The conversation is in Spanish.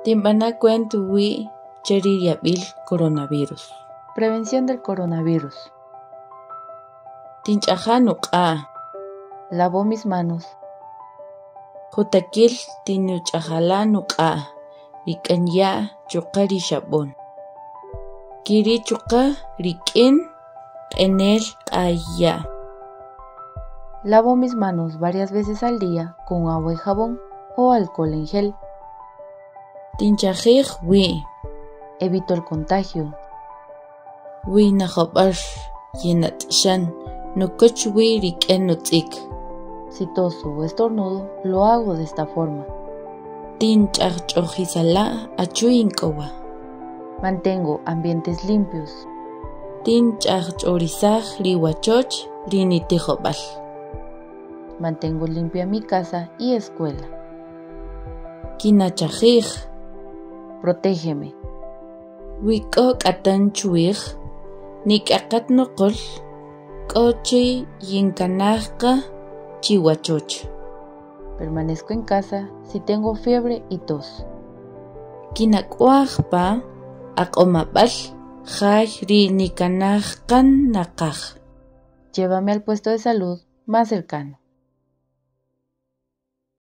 Timbanakuen tuwi cheririabil coronavirus. Prevención del coronavirus. Tinchaja nuq'a. Lavo mis manos. Jutakil tinuchajala nuq'a. Rik'anya chuqa rishabon. Kiri chuqa rik'in q'enel q'aya. Lavo mis manos varias veces al día con agua y jabón o alcohol en gel. Tinchajij wi. Evito el contagio. Wi najob'ar yinatshan nukuch wi rik'en nutz'ik. Si toso o estornudo, lo hago de esta forma. Tinch'ajch'ojisala achuinkowa. Mantengo ambientes limpios. Tinch'ajch'orisaj riwachoch rinitijob'al. Mantengo limpia mi casa y escuela. Kinachajij. Protégeme. Wik'o k'atan chuwij nik'aqat noqol k'ochi yinkanajqa chiwachoch. Permanezco en casa si tengo fiebre y tos. Kinak'uajpa aq'omab'al jay rinikanajqan naqaj. Llévame al puesto de salud más cercano.